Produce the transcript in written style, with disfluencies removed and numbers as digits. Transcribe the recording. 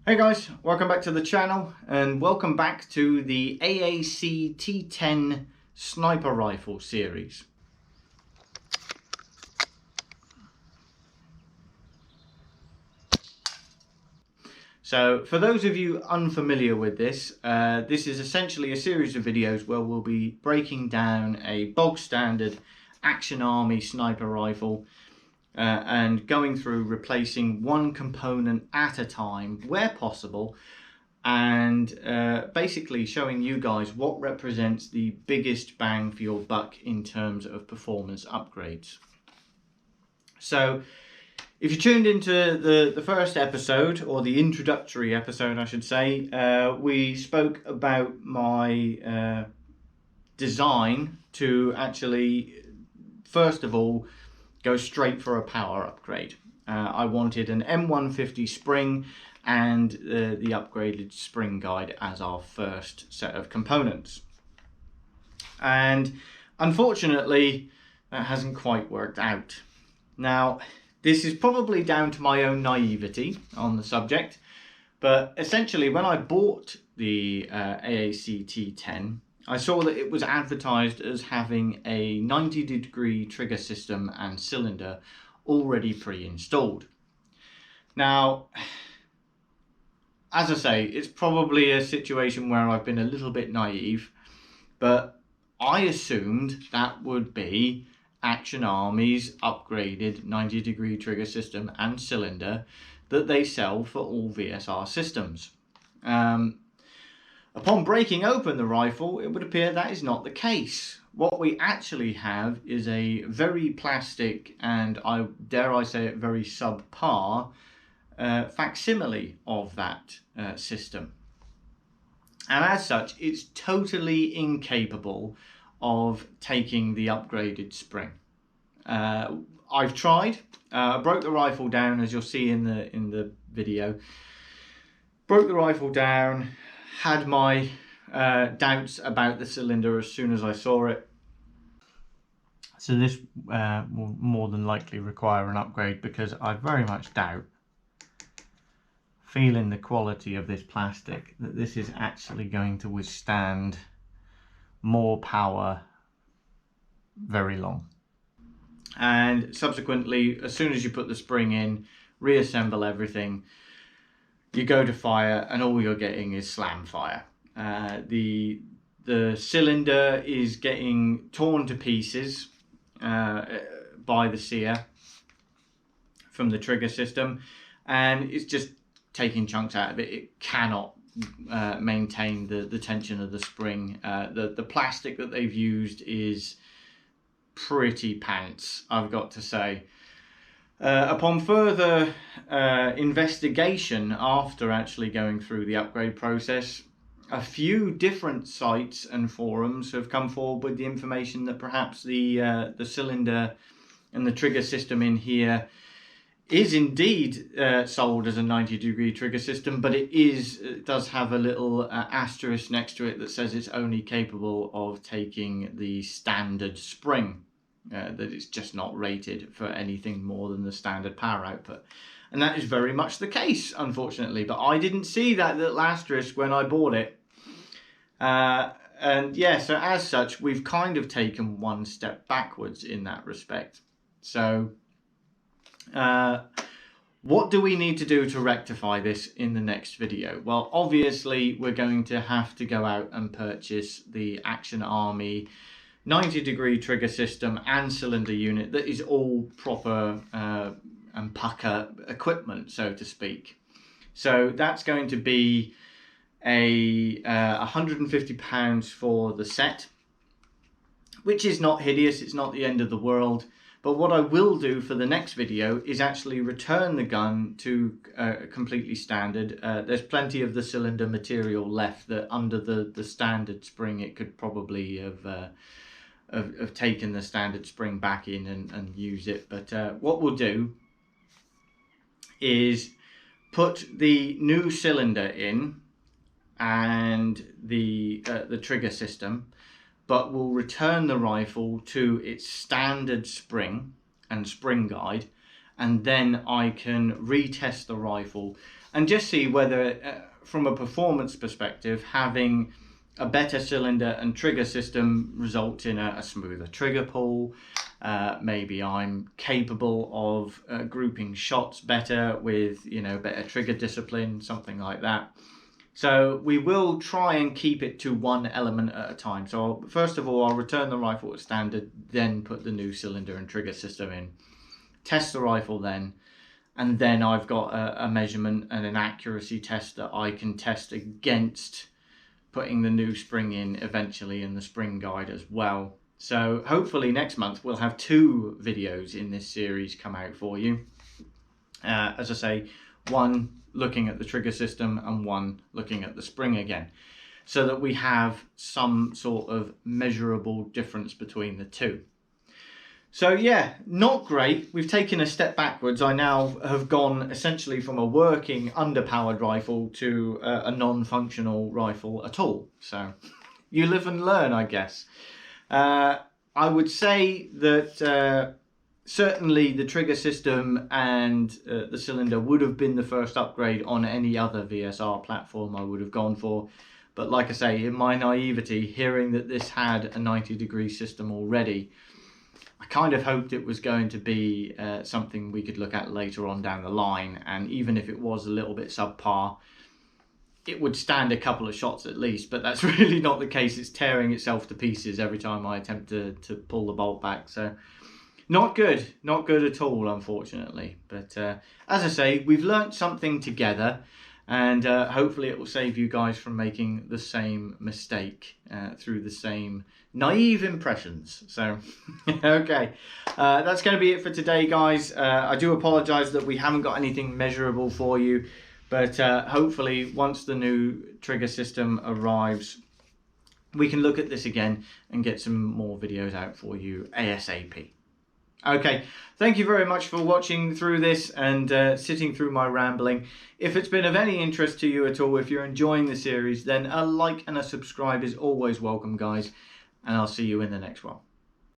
Hey guys, welcome back to the channel and welcome back to the AACT10 sniper rifle series. So for those of you unfamiliar with this, this is essentially a series of videos where we'll be breaking down a bog standard Action Army sniper rifle and going through replacing one component at a time where possible, and basically showing you guys what represents the biggest bang for your buck in terms of performance upgrades. So if you tuned into the first episode, or the introductory episode I should say, we spoke about my design to actually first of all go straight for a power upgrade. I wanted an M150 spring and the upgraded spring guide as our first set of components. And unfortunately, that hasn't quite worked out. Now, this is probably down to my own naivety on the subject, but essentially when I bought the AACT10, I saw that it was advertised as having a 90-degree trigger system and cylinder already pre-installed. Now, as I say, it's probably a situation where I've been a little bit naive, but I assumed that would be Action Army's upgraded 90-degree trigger system and cylinder that they sell for all VSR systems. Upon breaking open the rifle, it would appear that is not the case. What we actually have is a very plastic and, dare I say it, very subpar facsimile of that system. And as such, it's totally incapable of taking the upgraded spring. I've tried. Broke the rifle down, as you'll see in the video. Broke the rifle down. Had my doubts about the cylinder as soon as I saw it. So this will more than likely require an upgrade, because I very much doubt, feeling the quality of this plastic, that this is actually going to withstand more power very long. And subsequently, as soon as you put the spring in, reassemble everything, you go to fire and all you're getting is slam fire. The cylinder is getting torn to pieces by the sear from the trigger system, and it's just taking chunks out of it. It cannot maintain the tension of the spring. The plastic that they've used is pretty pants, I've got to say. Upon further investigation after actually going through the upgrade process, a few different sites and forums have come forward with the information that perhaps the cylinder and the trigger system in here is indeed sold as a 90-degree trigger system, but it does have a little asterisk next to it that says it's only capable of taking the standard spring. That it's just not rated for anything more than the standard power output. And that is very much the case, unfortunately, but I didn't see that little asterisk when I bought it. And yeah, so as such, we've kind of taken one step backwards in that respect. So what do we need to do to rectify this in the next video? Well, obviously we're going to have to go out and purchase the Action Army 90-degree trigger system and cylinder unit that is all proper and pucker equipment, so to speak. So that's going to be a £150 for the set, which is not hideous. It's not the end of the world. But what I will do for the next video is actually return the gun to completely standard. There's plenty of the cylinder material left that under the standard spring it could probably have taken the standard spring back in and use it. But what we'll do is put the new cylinder in and the trigger system, but we'll return the rifle to its standard spring and spring guide, and then I can retest the rifle and just see whether, from a performance perspective, having a better cylinder and trigger system results in a smoother trigger pull. Maybe I'm capable of grouping shots better with, better trigger discipline, something like that. So we will try and keep it to one element at a time. So first of all, I'll return the rifle to standard, then put the new cylinder and trigger system in, test the rifle then, and then I've got a measurement and an accuracy test that I can test against putting the new spring in eventually, and the spring guide as well. So hopefully next month we'll have 2 videos in this series come out for you. As I say, one looking at the trigger system and one looking at the spring again, so that we have some sort of measurable difference between the two. So yeah, not great. We've taken a step backwards. I now have gone essentially from a working underpowered rifle to a non-functional rifle at all. So you live and learn, I guess. I would say that certainly the trigger system and the cylinder would have been the first upgrade on any other VSR platform I would have gone for. But like I say, in my naivety, hearing that this had a 90-degree system already, I kind of hoped it was going to be something we could look at later on down the line, and even if it was a little bit subpar, it would stand a couple of shots at least. But that's really not the case. It's tearing itself to pieces every time I attempt to pull the bolt back. So not good at all, unfortunately. But as I say, we've learnt something together, and hopefully it will save you guys from making the same mistake through the same naive impressions. So okay, that's going to be it for today, guys. I do apologize that we haven't got anything measurable for you, but hopefully once the new trigger system arrives, we can look at this again and get some more videos out for you ASAP. Okay, thank you very much for watching through this and sitting through my rambling. If it's been of any interest to you at all, if you're enjoying the series, then a like and a subscribe is always welcome, guys. And I'll see you in the next one.